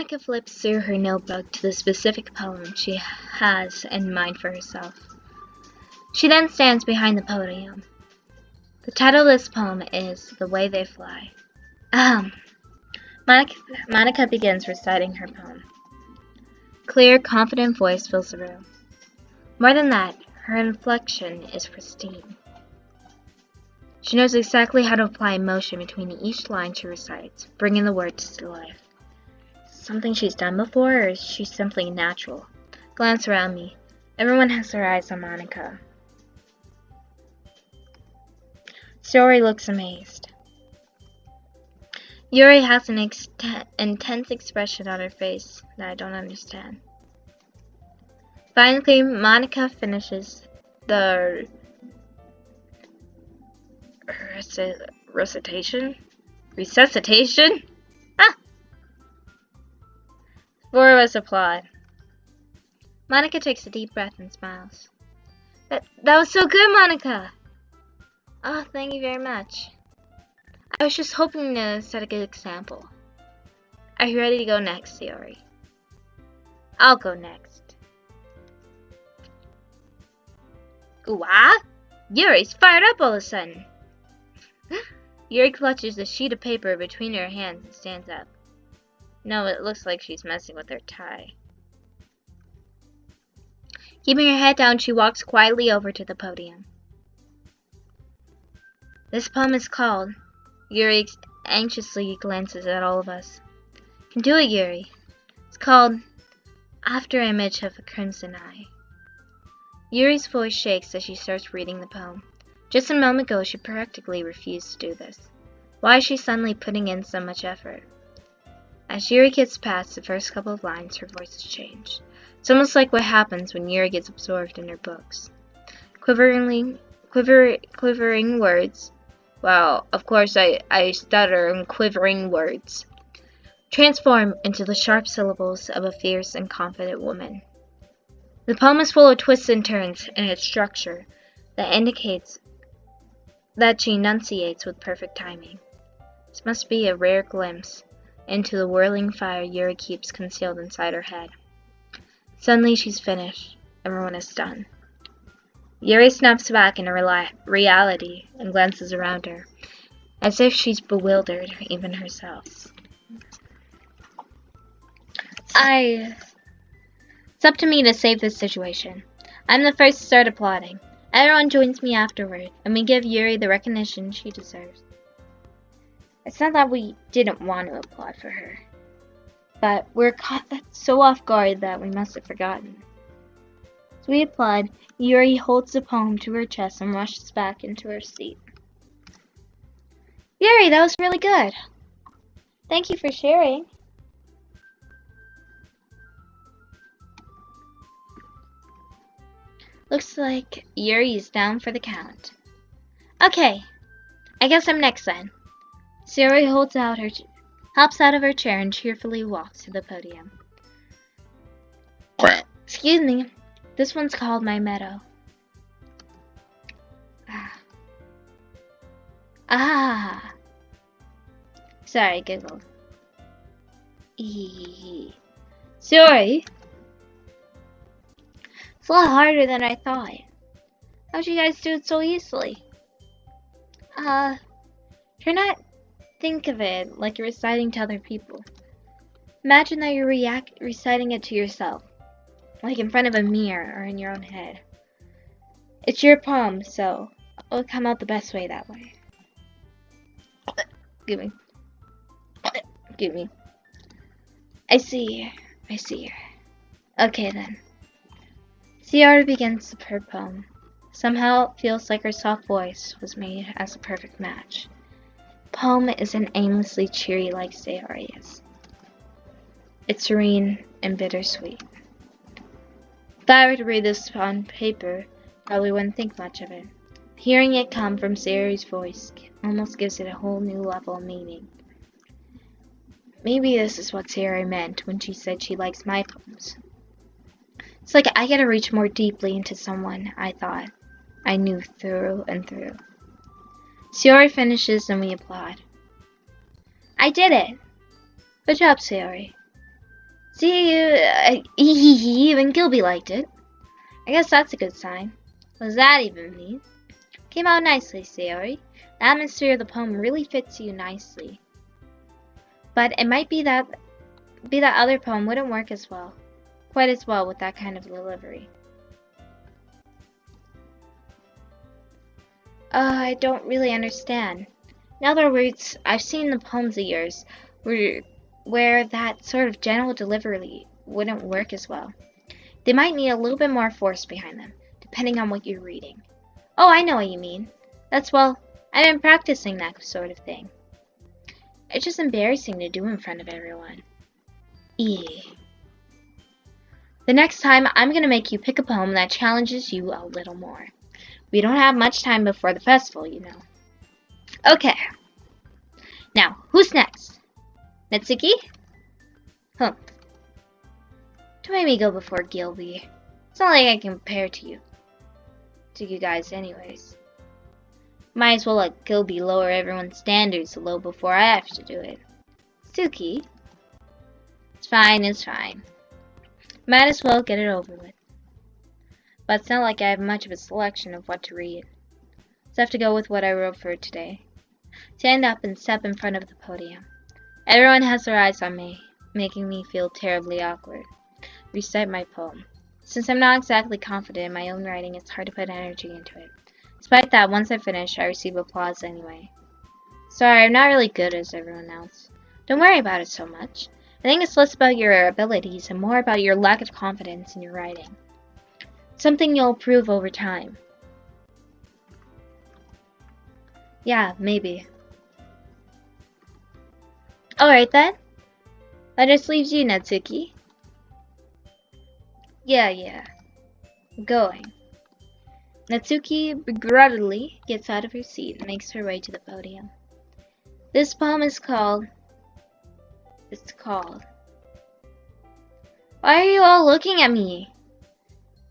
Monica flips through her notebook to the specific poem she has in mind for herself. She then stands behind the podium. The title of this poem is The Way They Fly. Monica begins reciting her poem. Clear, confident voice fills the room. More than that, her inflection is pristine. She knows exactly how to apply emotion between each line she recites, bringing the words to life. Something she's done before, or is she simply natural? Glance around me. Everyone has their eyes on Monica. Sayori looks amazed. Yuri has an intense expression on her face that I don't understand. Finally, Monica finishes the resuscitation? Four of us applaud. Monica takes a deep breath and smiles. That was so good, Monica! Oh, thank you very much. I was just hoping to set a good example. Are you ready to go next, Sayori? I'll go next. What? Yuri's fired up all of a sudden. Yuri clutches a sheet of paper between her hands and stands up. No, it looks like she's messing with her tie. Keeping her head down, she walks quietly over to the podium. This poem is called... Yuri anxiously glances at all of us. You can do it, Yuri. It's called After Image of a Crimson Eye. Yuri's voice shakes as she starts reading the poem. Just a moment ago, she practically refused to do this. Why is she suddenly putting in so much effort? As Yuri gets past the first couple of lines, her voice has changed. It's almost like what happens when Yuri gets absorbed in her books. Quivering words. Well, of course I stutter in quivering words. Transform into the sharp syllables of a fierce and confident woman. The poem is full of twists and turns in its structure that indicates that she enunciates with perfect timing. This must be a rare glimpse into the whirling fire Yuri keeps concealed inside her head. Suddenly she's finished. Everyone is stunned. Yuri snaps back into reality and glances around her, as if she's bewildered even herself. It's up to me to save this situation. I'm the first to start applauding. Everyone joins me afterward, and we give Yuri the recognition she deserves. It's not that we didn't want to applaud for her, but we're caught so off guard that we must have forgotten. As we applaud, Yuri holds the poem to her chest and rushes back into her seat. Yuri, that was really good. Thank you for sharing. Looks like Yuri is down for the count. Okay, I guess I'm next then. Sayori hops out of her chair and cheerfully walks to the podium. Excuse me. This one's called My Meadow. Sorry, giggled. Sorry. It's a lot harder than I thought. How'd you guys do it so easily? Try not think of it like you're reciting to other people. Imagine that you're reciting it to yourself, like in front of a mirror or in your own head. It's your poem, so it'll come out the best way that way. Give me. I see. Okay then. Sayori begins her poem. Somehow it feels like her soft voice was made as a perfect match. The poem isn't aimlessly cheery like Sayori is. It's serene and bittersweet. If I were to read this on paper, probably wouldn't think much of it. Hearing it come from Sayori's voice almost gives it a whole new level of meaning. Maybe this is what Sayori meant when she said she likes my poems. It's like I gotta reach more deeply into someone I thought I knew through and through. Sayori finishes and we applaud. I did it! Good job, Sayori. See, even Gilby liked it. I guess that's a good sign. What does that even mean? Came out nicely, Sayori. The atmosphere of the poem really fits you nicely. But it might be that other poem wouldn't work as well. Quite as well with that kind of delivery. I don't really understand. In other words, I've seen the poems of yours where that sort of general delivery wouldn't work as well. They might need a little bit more force behind them, depending on what you're reading. Oh, I know what you mean. I've been practicing that sort of thing. It's just embarrassing to do in front of everyone. The next time, I'm gonna make you pick a poem that challenges you a little more. We don't have much time before the festival, you know. Okay. Now, who's next? Natsuki? Don't make me go before Gilby. It's not like I can compare to you guys anyways. Might as well let Gilby lower everyone's standards a little before I have to do it. Suki? It's fine. Might as well get it over with. But it's not like I have much of a selection of what to read. So I have to go with what I wrote for today. Stand up and step in front of the podium. Everyone has their eyes on me, making me feel terribly awkward. Recite my poem. Since I'm not exactly confident in my own writing, it's hard to put energy into it. Despite that, once I finish, I receive applause anyway. Sorry, I'm not really good as everyone else. Don't worry about it so much. I think it's less about your abilities and more about your lack of confidence in your writing. Something you'll improve over time. Yeah, maybe. Alright then. That just leaves you, Natsuki. Yeah. I'm going. Natsuki begrudgingly gets out of her seat and makes her way to the podium. This poem is called... Why are you all looking at me?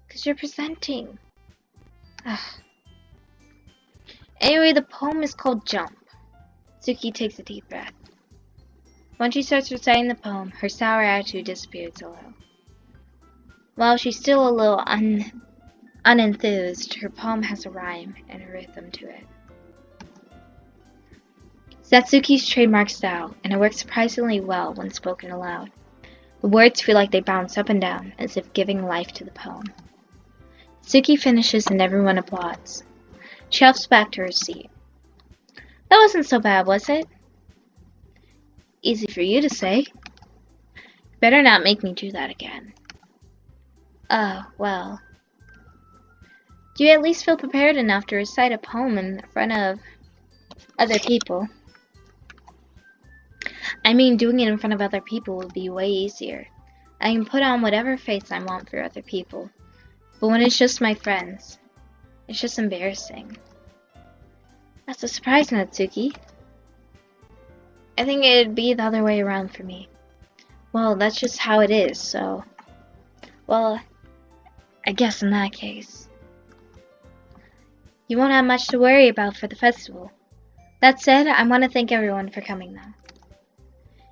'Cause you're presenting. Anyway, the poem is called Jump. Natsuki takes a deep breath. When she starts reciting the poem, her sour attitude disappears a little. While she's still a little unenthused, her poem has a rhyme and a rhythm to it. It's Natsuki's trademark style, and it works surprisingly well when spoken aloud. The words feel like they bounce up and down, as if giving life to the poem. Natsuki finishes and everyone applauds. She hops back to her seat. That wasn't so bad, was it? Easy for you to say. Better not make me do that again. Well. Do you at least feel prepared enough to recite a poem in front of other people? I mean, doing it in front of other people would be way easier. I can put on whatever face I want for other people. But when it's just my friends, it's just embarrassing. That's a surprise, Natsuki. I think it'd be the other way around for me. Well, that's just how it is, so... Well, I guess in that case. You won't have much to worry about for the festival. That said, I want to thank everyone for coming now.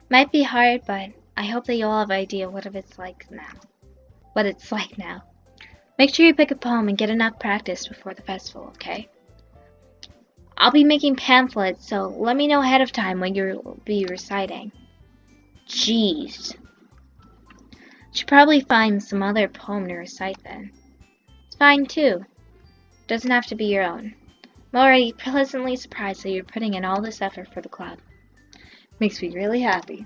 Might be hard, but I hope that you all have an idea what it's like now. Make sure you pick a poem and get enough practice before the festival, okay? I'll be making pamphlets, so let me know ahead of time when you'll be reciting. Jeez. Should probably find some other poem to recite then. It's fine too. Doesn't have to be your own. I'm already pleasantly surprised that you're putting in all this effort for the club. Makes me really happy.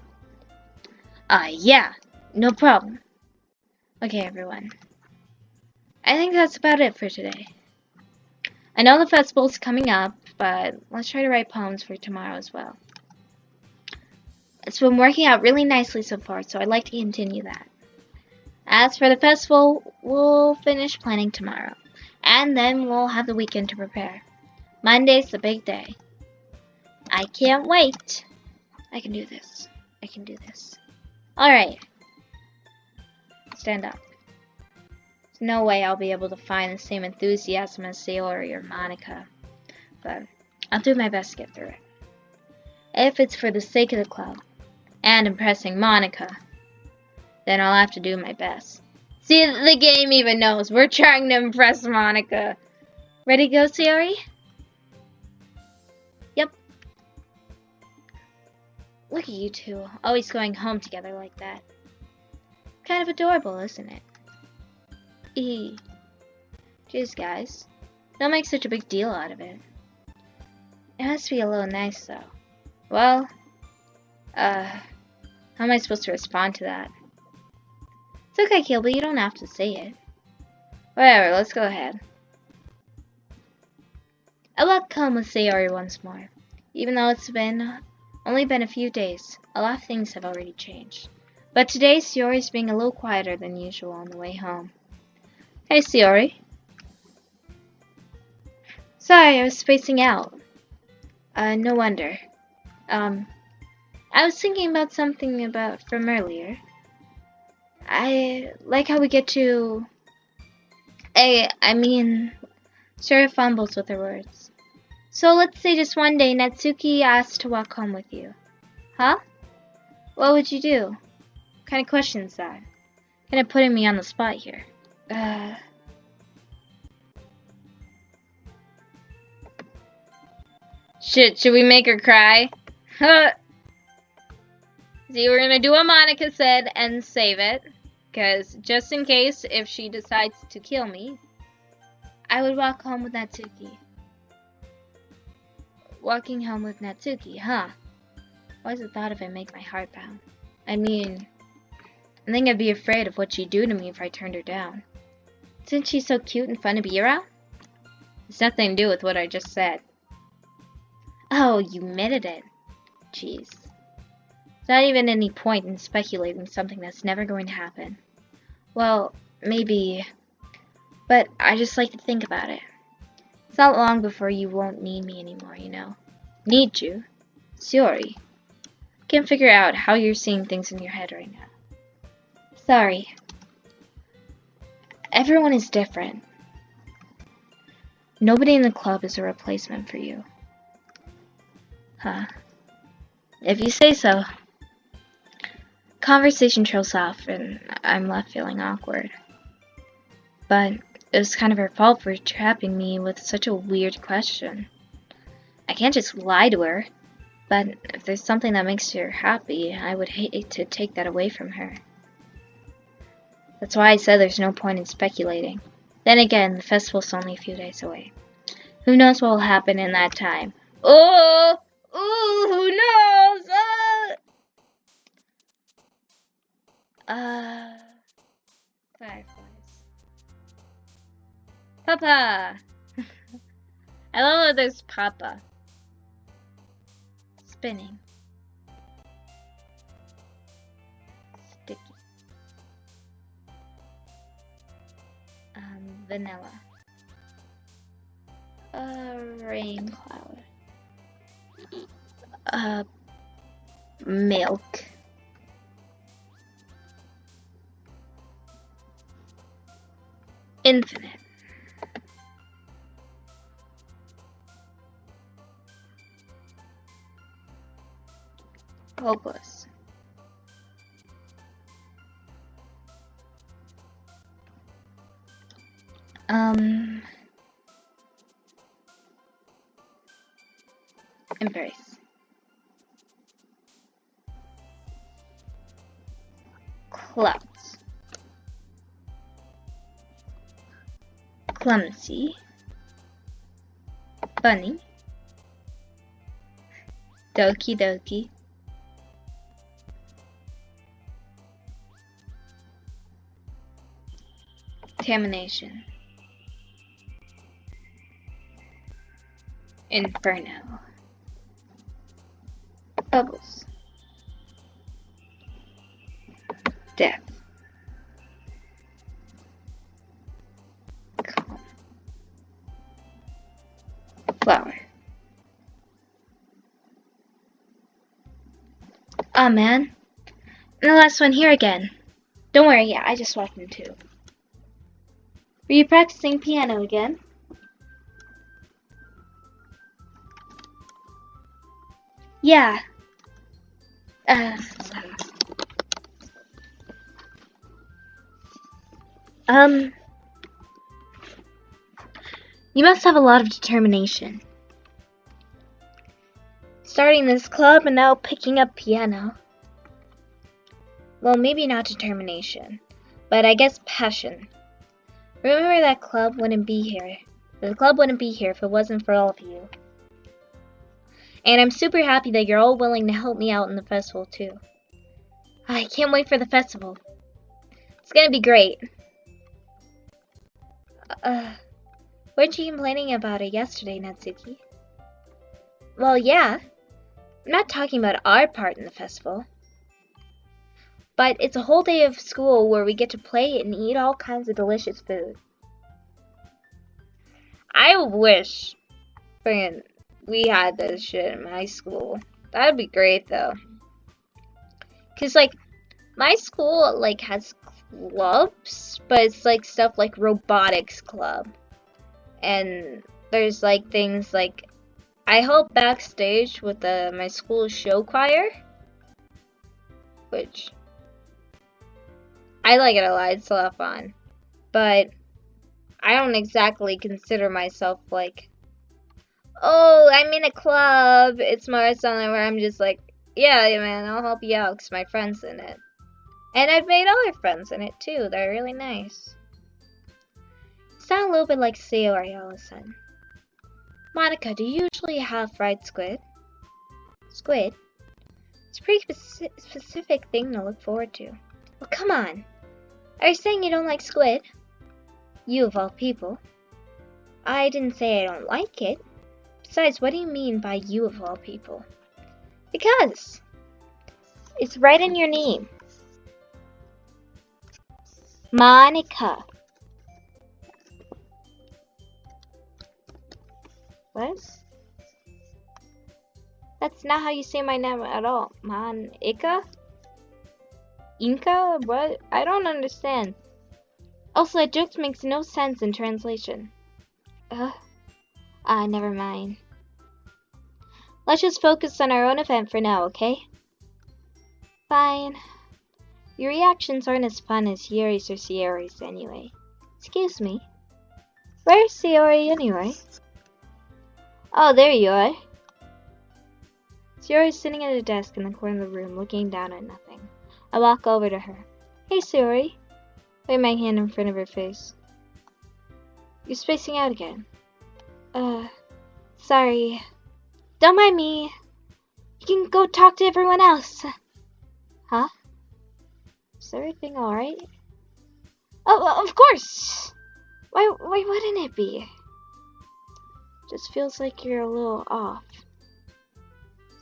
Yeah, no problem. Okay, everyone. I think that's about it for today. I know the festival's coming up, but let's try to write poems for tomorrow as well. It's been working out really nicely so far, so I'd like to continue that. As for the festival, we'll finish planning tomorrow, and then we'll have the weekend to prepare. Monday's the big day. I can't wait. I can do this. Alright. Stand up. There's no way I'll be able to find the same enthusiasm as Sayori or Monica, but I'll do my best to get through it. If it's for the sake of the club, and impressing Monica, then I'll have to do my best. See, the game even knows. We're trying to impress Monica. Ready to go, Sayori? Yep. Look at you two, always going home together like that. Kind of adorable, isn't it? Jeez, guys. Don't make such a big deal out of it. It must be a little nice, though. Well, how am I supposed to respond to that? It's okay, Kilby, you don't have to say it. Whatever, let's go ahead. I walked home with Sayori once more. Even though it's only been a few days, a lot of things have already changed. But today, Sayori's being a little quieter than usual on the way home. Hey, Sayori. Sorry, I was spacing out. No wonder. I was thinking about something from earlier. I like how we get to... I mean... Sarah fumbles with her words. So let's say just one day Natsuki asked to walk home with you. Huh? What would you do? What kind of question is that? Kind of putting me on the spot here. Should we make her cry? Huh. See, we're gonna do what Monica said and save it. Because just in case, if she decides to kill me, I would walk home with Natsuki. Walking home with Natsuki, huh? Why does the thought of it make my heart pound? I mean, I think I'd be afraid of what she'd do to me if I turned her down. Isn't she so cute and fun to be around? It's nothing to do with what I just said. Oh, you admitted it. Jeez. There's not even any point in speculating something that's never going to happen. Well, maybe... But I just like to think about it. It's not long before you won't need me anymore, you know. Need you? Sayori. Can't figure out how you're seeing things in your head right now. Sorry. Everyone is different. Nobody in the club is a replacement for you. Huh. If you say so. Conversation trails off and I'm left feeling awkward. But it was kind of her fault for trapping me with such a weird question. I can't just lie to her, but if there's something that makes her happy, I would hate to take that away from her. That's why I said there's no point in speculating. Then again, the festival's only a few days away. Who knows what will happen in that time? Oh! Ooh, who knows? Fireflies. Papa! I love that there's Papa. Spinning. Sticky. Vanilla. Rain cloud. Milk. Infinite. Hopeless. Embrace. Clouds. Clumsy. Bunny. Doki Doki. Contamination. Inferno. Bubbles. Death. Calm. Flower. Aw, man. And the last one here again. Don't worry, I just walked in too. Were you practicing piano again? Yeah. You must have a lot of determination. Starting this club and now picking up piano. Well, maybe not determination, but I guess passion. Remember that club wouldn't be here. The club wouldn't be here if it wasn't for all of you. And I'm super happy that you're all willing to help me out in the festival too. I can't wait for the festival. It's gonna be great. Weren't you complaining about it yesterday, Natsuki? Well, yeah. I'm not talking about our part in the festival. But it's a whole day of school where we get to play and eat all kinds of delicious food. I wish we had this shit in my school. That'd be great though. Cause like my school like has clubs, but it's like stuff like robotics club. And there's like things like I help backstage with my school show choir, which I like it a lot. It's a lot of fun, but I don't exactly consider myself like, oh, I'm in a club. It's more something where I'm just like, yeah, man, I'll help you out because my friend's in it. And I've made other friends in it too. They're really nice. You sound a little bit like Sayori all of a sudden. Monica, do you usually have fried squid? Squid? It's a pretty specific thing to look forward to. Well, come on. Are you saying you don't like squid? You of all people. I didn't say I don't like it. Besides, what do you mean by you of all people? Because it's right in your name. Monica. What? That's not how you say my name at all. Monica? Inca? What? I don't understand. Also, that joke makes no sense in translation. Never mind. Let's just focus on our own event for now, okay? Fine. Your reactions aren't as fun as Yuri's or Sayori's anyway. Excuse me. Where's Sayori anyway? Oh, there you are. Sayori's sitting at a desk in the corner of the room, looking down at nothing. I walk over to her. Hey, Sayori. Lay my hand in front of her face. You're spacing out again. Sorry. Don't mind me. You can go talk to everyone else. Huh? Is everything alright? Oh, of course! Why wouldn't it be? Just feels like you're a little off.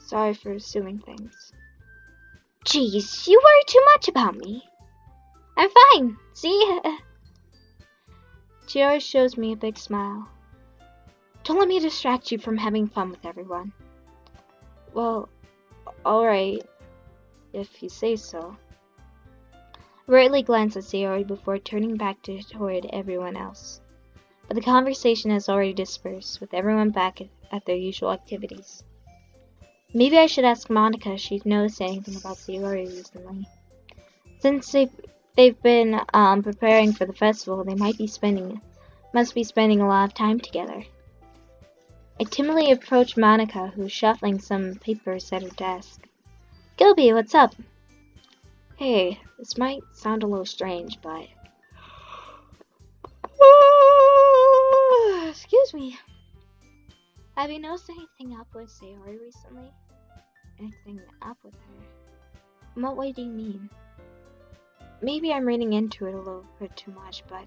Sorry for assuming things. Jeez, you worry too much about me. I'm fine, see? She always shows me a big smile. Don't let me distract you from having fun with everyone. Well, alright, if you say so. I rarely glance at Sayori before turning back toward everyone else. But the conversation has already dispersed, with everyone back at their usual activities. Maybe I should ask Monica if she's noticed anything about Sayori recently. Since they've been preparing for the festival, they must be spending a lot of time together. I timidly approach Monica, who's shuffling some papers at her desk. Gilby, what's up? Hey, this might sound a little strange, but... Excuse me. Have you noticed anything up with Sayori recently? Anything up with her? In what way do you mean? Maybe I'm reading into it a little bit too much, but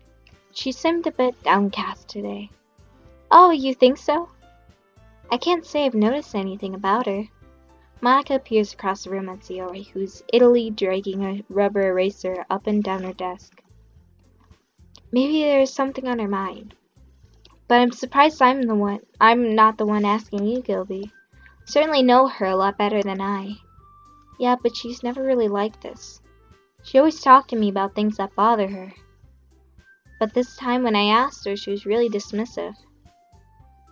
she seemed a bit downcast today. Oh, you think so? I can't say I've noticed anything about her. Monica appears across the room at Sayori, who's idly dragging a rubber eraser up and down her desk. Maybe there's something on her mind. But I'm surprised I'm not the one asking you, Gilby. Certainly know her a lot better than I. Yeah, but she's never really like this. She always talked to me about things that bother her. But this time when I asked her, she was really dismissive.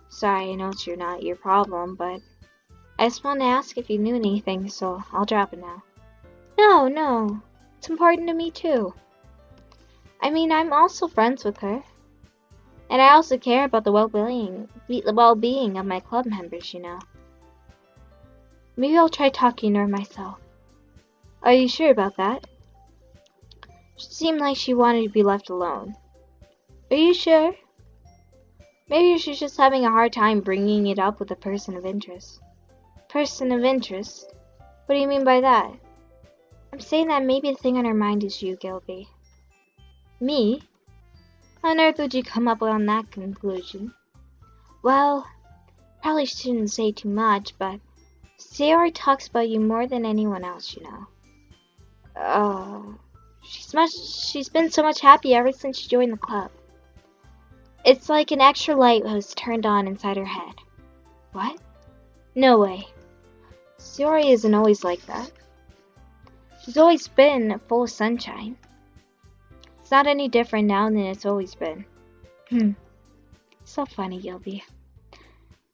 Sorry, I know it's not your problem, but I just wanted to ask if you knew anything, so I'll drop it now. No, it's important to me too. I mean, I'm also friends with her. And I also care about the well-being of my club members, you know. Maybe I'll try talking to her myself. Are you sure about that? She seemed like she wanted to be left alone. Are you sure? Maybe she's just having a hard time bringing it up with a person of interest. Person of interest? What do you mean by that? I'm saying that maybe the thing on her mind is you, Gilby. Me? How on earth would you come up on that conclusion? Well, probably shouldn't say too much, but Sayori talks about you more than anyone else, you know. Oh, she's been so much happy ever since she joined the club. It's like an extra light was turned on inside her head. What? No way. Sayori isn't always like that. She's always been full of sunshine. It's not any different now than it's always been. So funny, Gilby.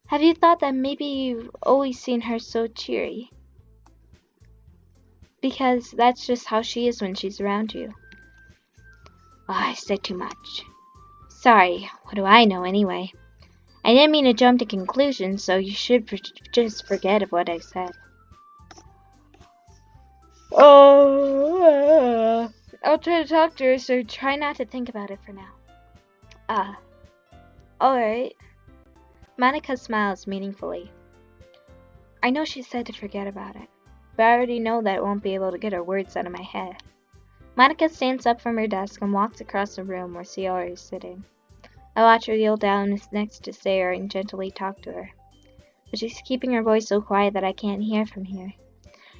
Have you thought that maybe you've always seen her so cheery? Because that's just how she is when she's around you. Oh, I said too much. Sorry, what do I know anyway? I didn't mean to jump to conclusions, so you should just forget of what I said. Oh, I'll try to talk to her, so try not to think about it for now. Alright. Monica smiles meaningfully. I know she said to forget about it, but I already know that I won't be able to get her words out of my head. Monica stands up from her desk and walks across the room where Sayori is sitting. I watch her kneel down next to Sayori and gently talk to her, but she's keeping her voice so quiet that I can't hear from here.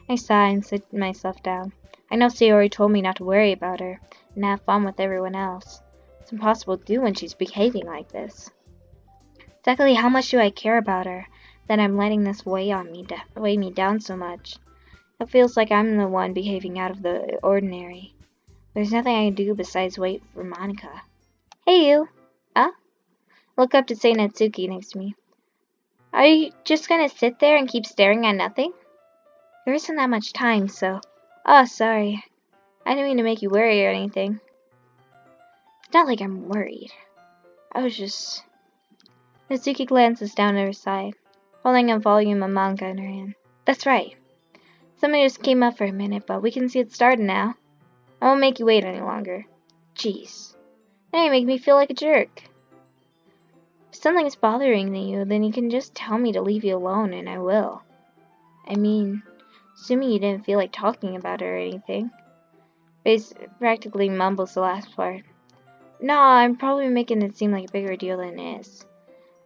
I sigh and sit myself down. I know Sayori told me not to worry about her and have fun with everyone else. It's impossible to do when she's behaving like this. Exactly how much do I care about her that I'm letting this weigh me down so much? It feels like I'm the one behaving out of the ordinary. There's nothing I can do besides wait for Monica. Hey you! Huh? Look up to say Natsuki next to me. Are you just gonna sit there and keep staring at nothing? There isn't that much time, so... Oh, sorry. I didn't mean to make you worry or anything. It's not like I'm worried. I was just... Natsuki glances down at her side, holding a volume of manga in her hand. That's right. Something just came up for a minute, but we can see it started now. I won't make you wait any longer. Jeez. Now you make me feel like a jerk. If something's bothering you, then you can just tell me to leave you alone, and I will. I mean, assuming you didn't feel like talking about it or anything. Face practically mumbles the last part. No, I'm probably making it seem like a bigger deal than it is.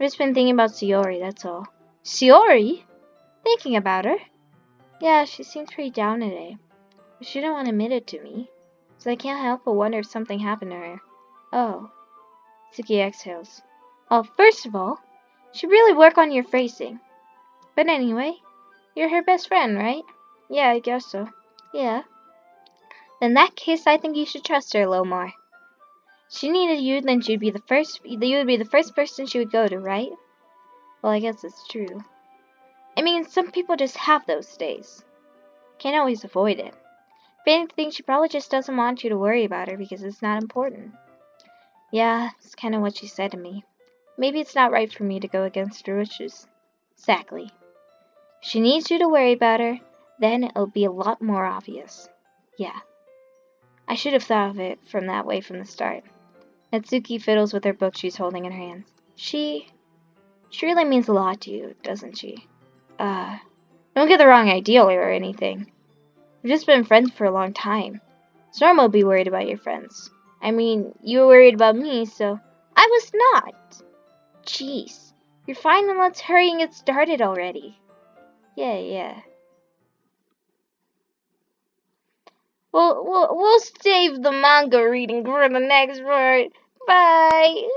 I've just been thinking about Sayori, that's all. Sayori? Thinking about her? Yeah, she seems pretty down today. But she didn't want to admit it to me, so I can't help but wonder if something happened to her. Oh. Suki exhales. Well, first of all, you should really work on your phrasing. But anyway, you're her best friend, right? Yeah, I guess so. Yeah. In that case, I think you should trust her a little more. If she needed you, then you would be the first person she would go to, right? Well, I guess it's true. I mean, some people just have those days. Can't always avoid it. If anything, she probably just doesn't want you to worry about her because it's not important. Yeah, it's kind of what she said to me. Maybe it's not right for me to go against her wishes. Exactly. If she needs you to worry about her, then it'll be a lot more obvious. Yeah. I should have thought of it from that way from the start. Natsuki fiddles with her book she's holding in her hands. She really means a lot to you, doesn't she? Don't get the wrong idea or anything. We've just been friends for a long time. It's normal to be worried about your friends. I mean, you were worried about me, so... I was not! Jeez. You're fine, then let's hurry and get started already. Yeah. We'll save the manga reading for the next part. Bye!